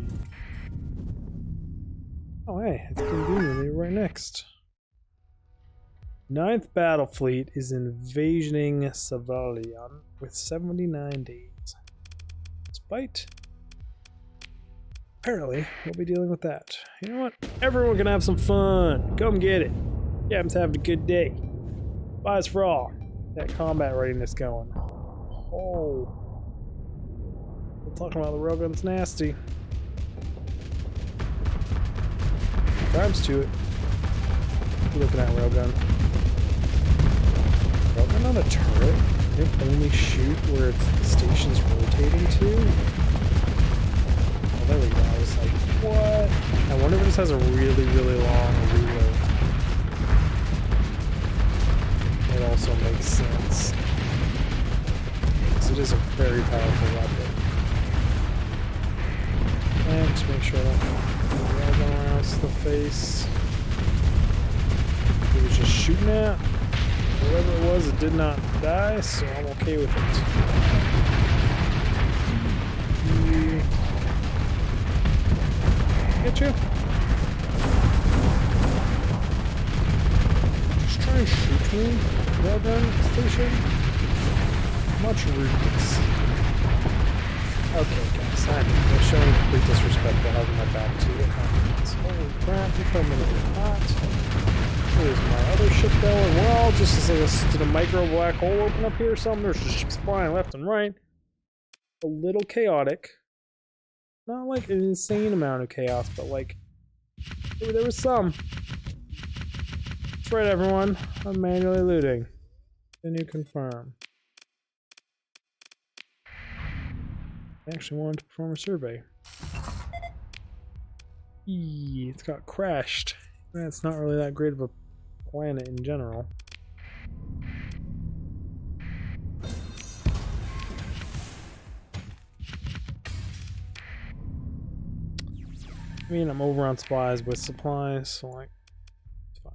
Oh hey, it's conveniently right next. 9th Battle Fleet is invasioning Savalian with 79 days. Despite... apparently, we'll be dealing with that. You know what? Everyone can have some fun. Come get it. Captain's having a good day. Buys for all. That combat readiness going. Oh. We're talking about the railgun's nasty. Times to it. Looking at railgun. Railgun on a turret? They only shoot where the station's rotating to? Oh, there we go. I was like, what? I wonder if this has a really, really long reload. It also makes sense. Because it is a very powerful weapon. And just make sure I don't railgun around the face. He was just shooting at. Whatever it was, it did not die, so I'm okay with it. Get you? Just try and shoot me. Railgun station. Much rudeness. Okay, guys, I'm showing complete disrespect by having my back to it. Holy crap, you're coming in hot. Here's my other ship going. We're all just like did a micro black hole open up here or something? There's just ships flying left and right. A little chaotic. Not like an insane amount of chaos, but like there was some. That's right, everyone. I'm manually looting. Can you confirm? I actually wanted to perform a survey. It's got crashed. That's not really that great of a planet in general. I mean, I'm over on supplies with supplies, so like, it's fine.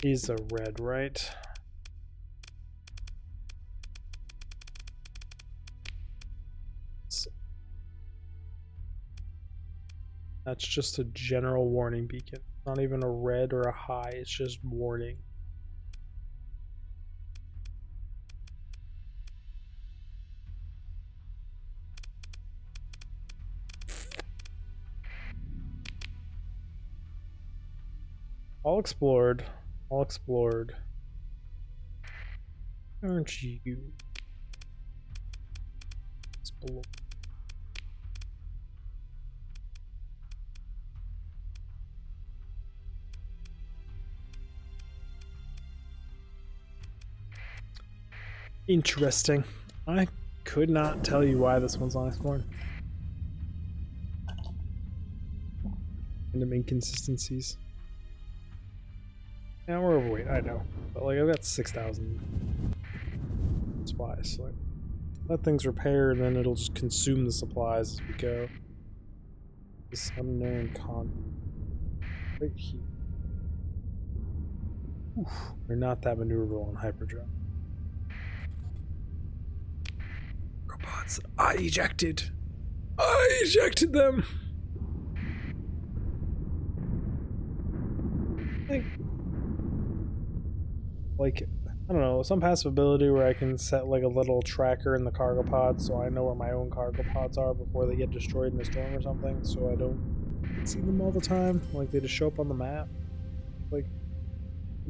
He's a red, right? That's just a general warning beacon. Not even a red or a high, it's just warning. All explored. All explored. Aren't you? Explore. Interesting. I could not tell you why this one's unexplored. Random inconsistencies. Now we're overweight, I know. But like, I've got 6,000 supplies. So like, let things repair and then it'll just consume the supplies as we go. This unknown con right here. Oof, they're not that maneuverable in hyperdrive. Robots, I ejected them. Like, I don't know, some passive ability where I can set like a little tracker in the cargo pods so I know where my own cargo pods are before they get destroyed in a storm or something, so I don't see them all the time. Like, they just show up on the map. Like,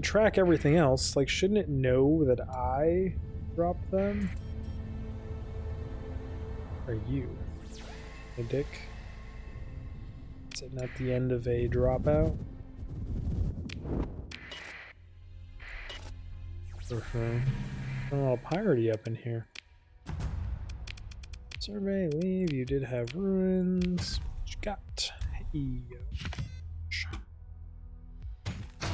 track everything else. Like, shouldn't it know that I dropped them? Are you a dick? Sitting at the end of a dropout? For sure. A little piratey up in here. Survey, leave. You did have ruins. What you got? Hey.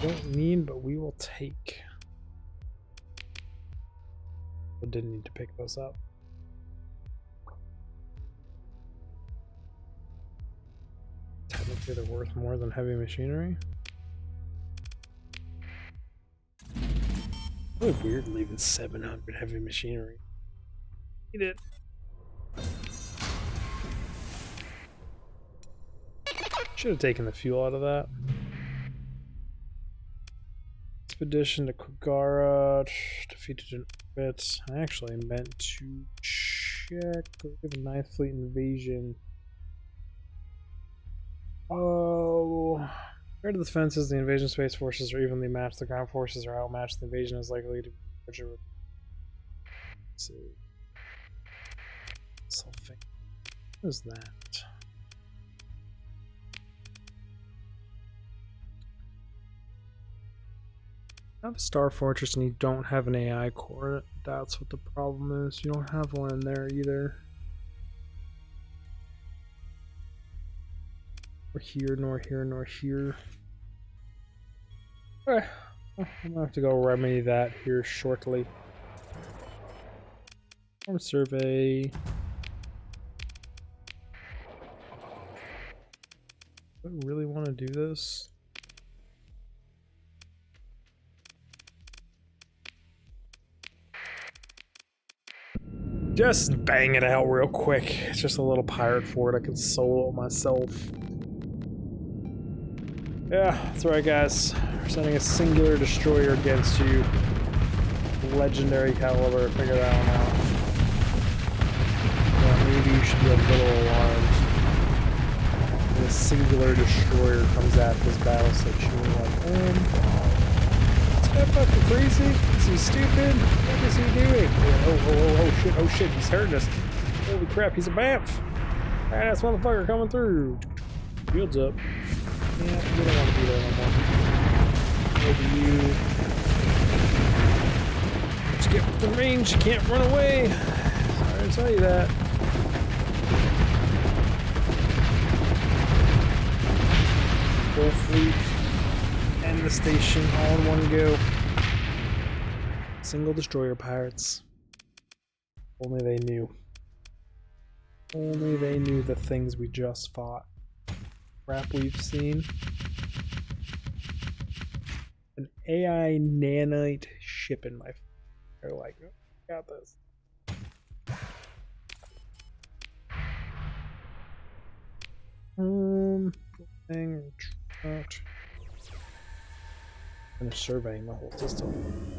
Don't need, but we will take. I didn't need to pick those up. Technically, they're worth more than heavy machinery. Really weird leaving 700 heavy machinery. Eat it. Should have taken the fuel out of that. Expedition to Kogara. Defeated an orbit. I actually meant to check. We have a 9th Fleet invasion. Oh. Compared to the defenses, the invasion space forces are evenly matched. The ground forces are outmatched. The invasion is likely to be larger. Let's see. Something. What is that? You have a Star Fortress and you don't have an AI core. That's what the problem is. You don't have one in there either. Nor here, nor here, nor here. Alright. I'm gonna have to go remedy that here shortly. Farm survey. Do I really want to do this? Just bang it out real quick. It's just a little pirate fort. I can solo it myself. Yeah, that's right, guys. We're sending a singular destroyer against you. Legendary caliber. Figure that one out. Yeah, maybe you should be a little alarmed. When a singular destroyer comes at this battle section, you're like, is that fucking crazy? Is he stupid? What is he doing? Oh shit, he's hurting us. Holy crap, he's a BAMF! Badass motherfucker coming through. Shields up. Yeah, we don't want to be there no more. Maybe you. Once you get within range, you can't run away. Sorry to tell you that. Full fleet and the station all in one go. Single destroyer pirates. Only they knew. Only they knew the things we just fought. Crap we've seen. An AI nanite ship in my. They're like, oh, got this. Thing. Finish surveying the whole system.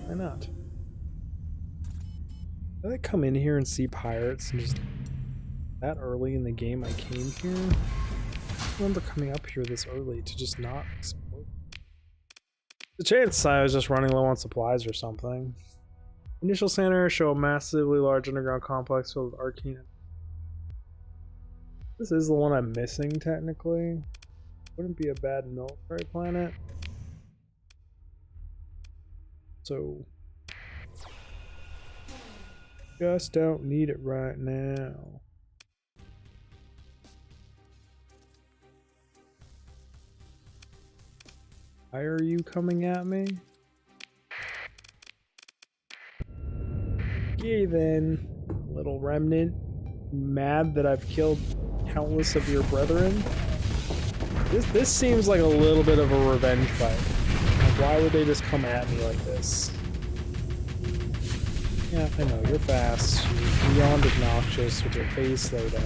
Why not? Did I come in here and see pirates and just that early in the game I came here? I remember coming up here this early to just not explore. The chance I was just running low on supplies or something. Initial centers show a massively large underground complex filled with arcane. This is the one I'm missing technically. Wouldn't be a bad military planet. So just don't need it right now. Why are you coming at me? Okay then, little remnant. Mad that I've killed countless of your brethren. This seems like a little bit of a revenge fight. Like, why would they just come at me like this? Yeah, I know, you're fast. You're beyond obnoxious with your face laid out.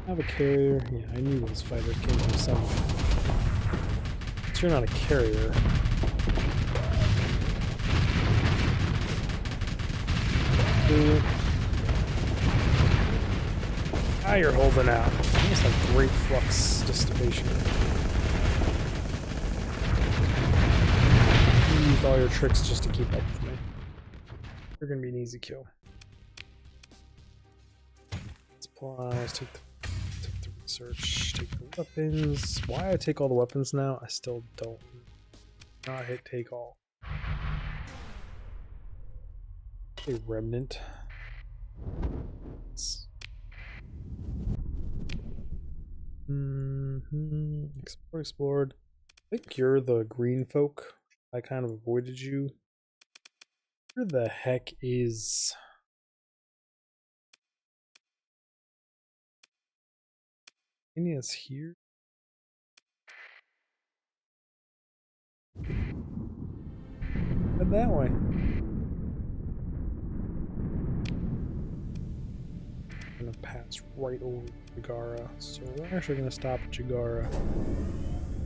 I have a carrier. Yeah, I knew those fighters came from somewhere. But you're not a carrier. Ah, you're holding out. You must have great flux dissipation. You used all your tricks just to keep up with me. You're gonna be an easy kill. Supplies, take the research, take the weapons. Why I take all the weapons now, I still don't. Not hit take all. A remnant. Explored. I think you're the green folk. I kind of avoided you. Where the heck is... Is here? Head that way. I'm gonna pass right over Jagara, so we're actually gonna stop at Jagara.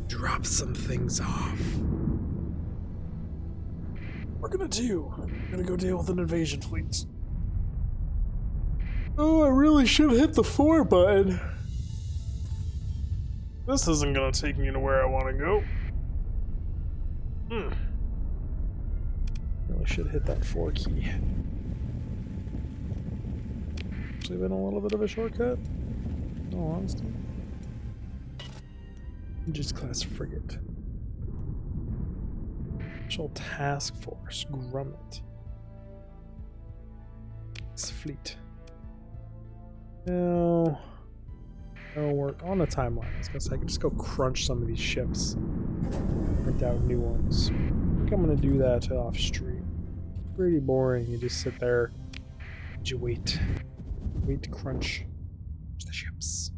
Drop some things off. We're gonna go deal with an invasion fleet. Oh, I really should hit the 4 button. This isn't gonna take me to where I want to go. Really should hit that 4 key. Actually been a little bit of a shortcut, in all honesty. Aegis class frigate. Special task force, Grummet. Fleet. No, we're on a timeline. I was gonna say I could just go crunch some of these ships, print out new ones. I think I'm gonna do that off stream. Pretty boring. You just sit there, you wait to crunch the ships.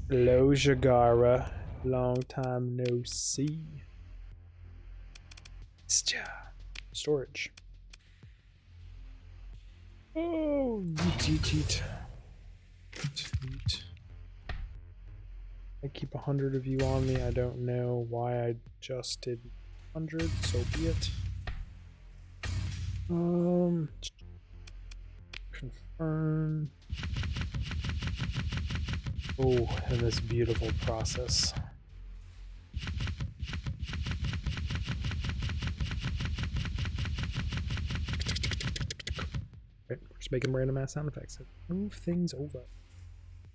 Hello, Jagara. Long time no see. Storage. Oh, yeet. I keep 100 of you on me. I don't know why I just did 100, so be it. Confirm. Oh, and this beautiful process. Right, we're just making random ass sound effects. Move things over.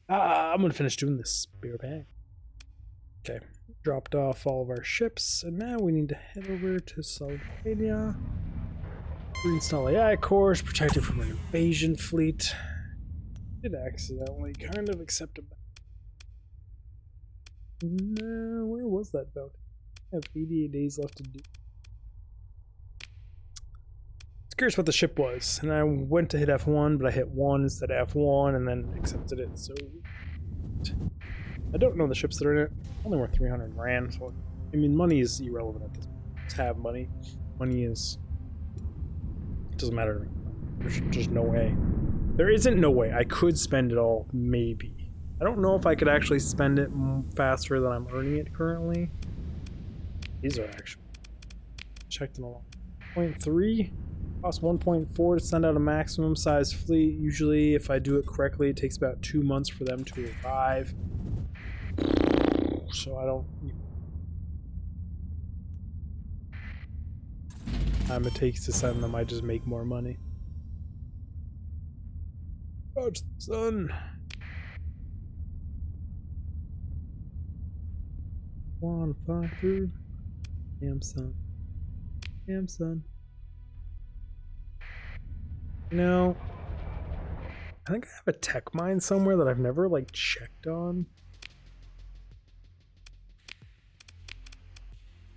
I'm gonna finish doing this spear bang. Okay, dropped off all of our ships, and now we need to head over to Slovenia. Reinstall AI cores, protect it from an invasion fleet. Did accidentally kind of accept a. No, where was that boat? I have 88 days left to do. I was curious what the ship was, and I went to hit F1, but I hit 1 instead of F1, and then accepted it, so... I don't know the ships that are in it. Only worth 300 grand, so... I mean, money is irrelevant at this point. Just have money. Money is... It doesn't matter to me. There's just no way. There isn't no way. I could spend it all, maybe. I don't know if I could actually spend it faster than I'm earning it currently. These are actually checked in a lot. 0.3 costs 1.4 to send out a maximum size fleet. Usually, if I do it correctly, it takes about 2 months for them to arrive. So I don't. Time it takes to send them, I just make more money. Watch the sun. One, 5 through. Damn son. Damn son. You know, I think I have a tech mine somewhere that I've never like checked on.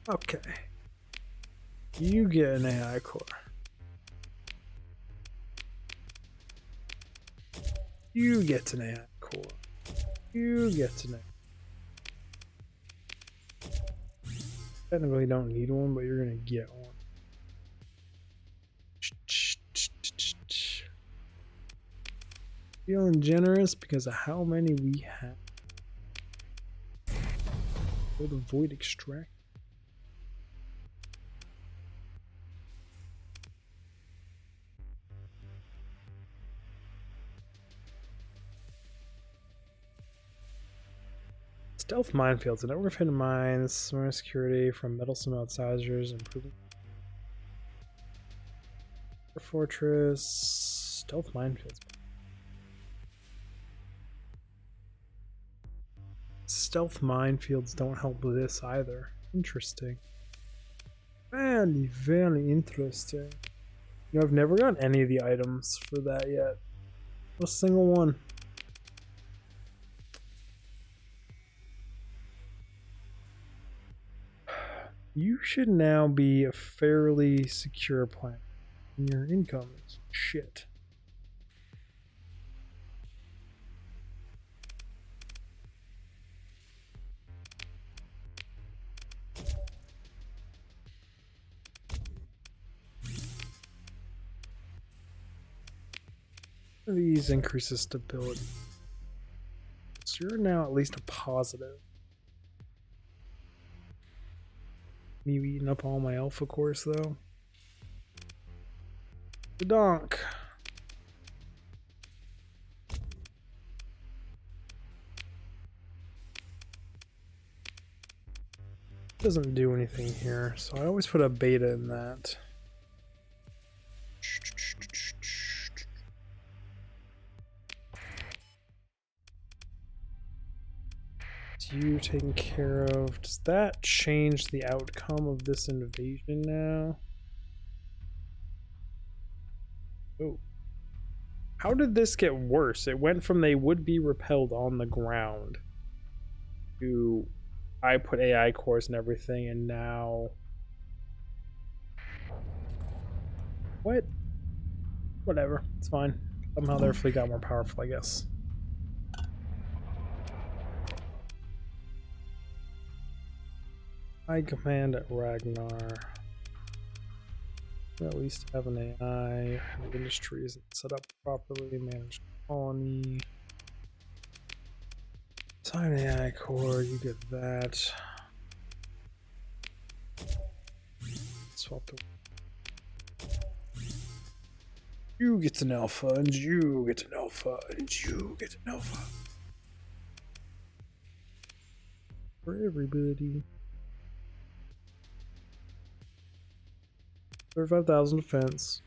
Okay. You get an AI core. You get an AI core. You get an AI. Technically don't need one, but you're gonna get one. Feeling generous because of how many we have. For the void extract. Stealth minefields, a network of hidden mines, smart security from meddlesome outsiders, improving fortress, stealth minefields. Stealth minefields don't help with this either. Interesting. Very, very interesting. You know, I've never gotten any of the items for that yet. Not a single one. You should now be a fairly secure planet. And your income is shit. These increases stability. So you're now at least a positive. Me eating up all my alpha cores though. The donk. Doesn't do anything here, so I always put a beta in that. You taken care of. Does that change the outcome of this invasion now? Oh. How did this get worse? It went from they would be repelled on the ground to I put AI cores and everything, and now... What? Whatever. It's fine. Somehow their fleet got more powerful, I guess. High command at Ragnar. At least have an AI. The industry isn't set up properly. Manage colony. Assign AI core. You get that. Swap the. You get an alpha, and you get an alpha, and you get an alpha. For everybody. 35,000 defense.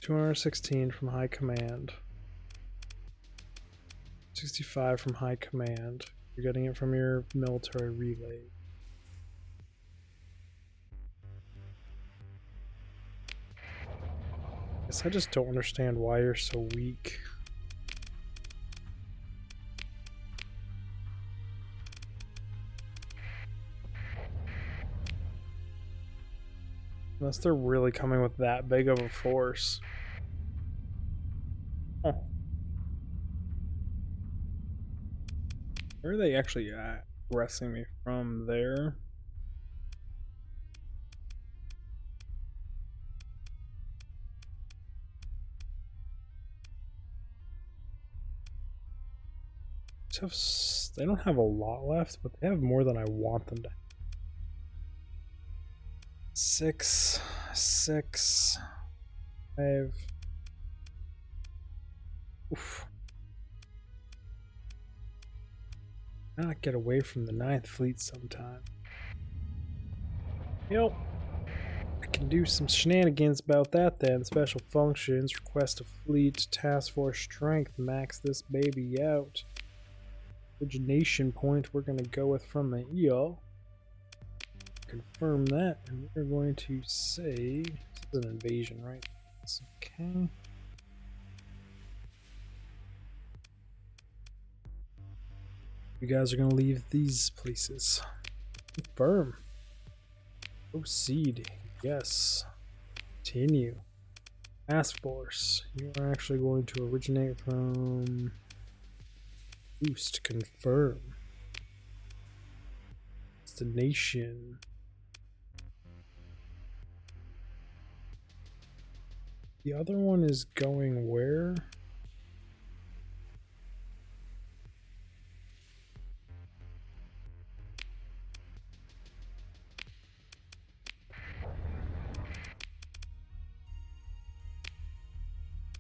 216 from high command. 65 from high command. You're getting it from your military relay. Guess I just don't understand why you're so weak. Unless they're really coming with that big of a force. Huh. Where are they actually at? Aggressing me from there? They don't have a lot left, but they have more than I want them to. 6, 6, 5. Oof. Not get away from the 9th Fleet sometime. Yep. I can do some shenanigans about that then. Special functions, request a fleet, task force strength, max this baby out. Origination point we're gonna go with from the EO. Confirm that, and we're going to say this is an invasion, right? Okay. You guys are gonna leave these places. Confirm. Proceed. Yes. Continue. Task force. You are actually going to originate from boost. Confirm. Destination. The other one is going where?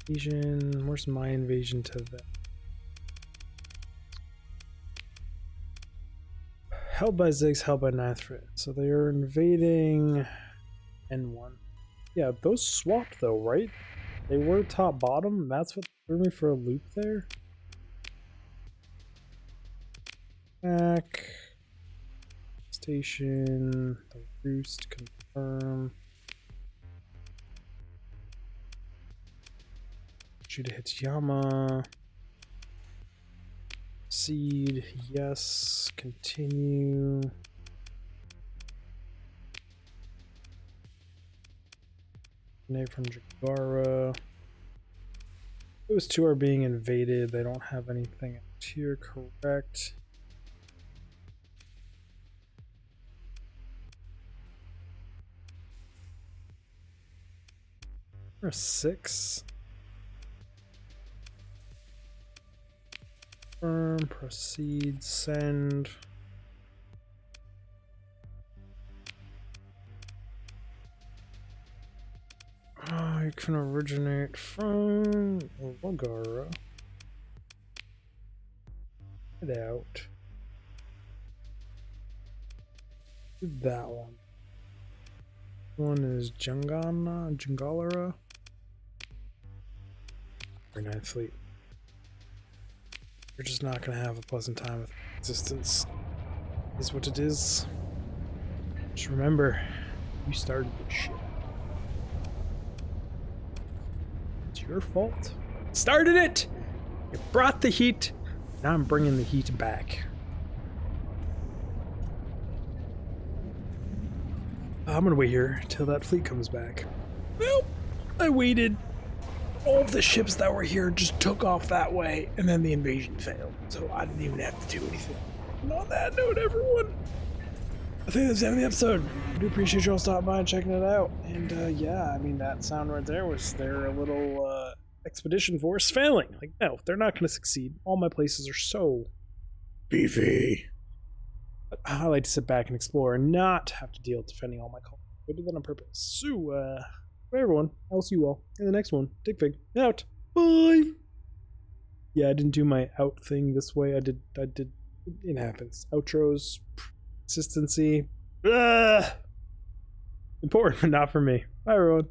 Invasion. Where's my invasion to them? Held by Ziggs, held by 9th Fleet. So they are invading N1. Yeah, those swapped though, right? They were top bottom. That's what threw me for a loop there. back. Station, the roost, confirm. Shoot hits Yama. Seed, yes. Continue. Nate from Jagara. Those two are being invaded. They don't have anything out here, correct? Or 6. Proceed, send. Oh, you can originate from Lagara. Get out. Do that one. One is Jangalara. Very nice fleet. You're just not gonna have a pleasant time with existence. Is what it is. Just remember, you started this shit. It's your fault. Started it! You brought the heat. Now I'm bringing the heat back. I'm gonna wait here till that fleet comes back. Well, I waited. All of the ships that were here just took off that way, and then the invasion failed. So I didn't even have to do anything. And on that note, everyone, I think that's the end of the episode. I do appreciate you all stopping by and checking it out. And yeah, I mean, that sound right there was their little expedition force failing. Like, no, they're not going to succeed. All my places are so beefy. But I like to sit back and explore and not have to deal with defending all my colonies. I do that on purpose. So, bye everyone, I'll see you all in the next one. Digfig, out. Bye. Yeah, I didn't do my out thing this way. I did, it happens. Outros, consistency. Important, but not for me. Bye everyone.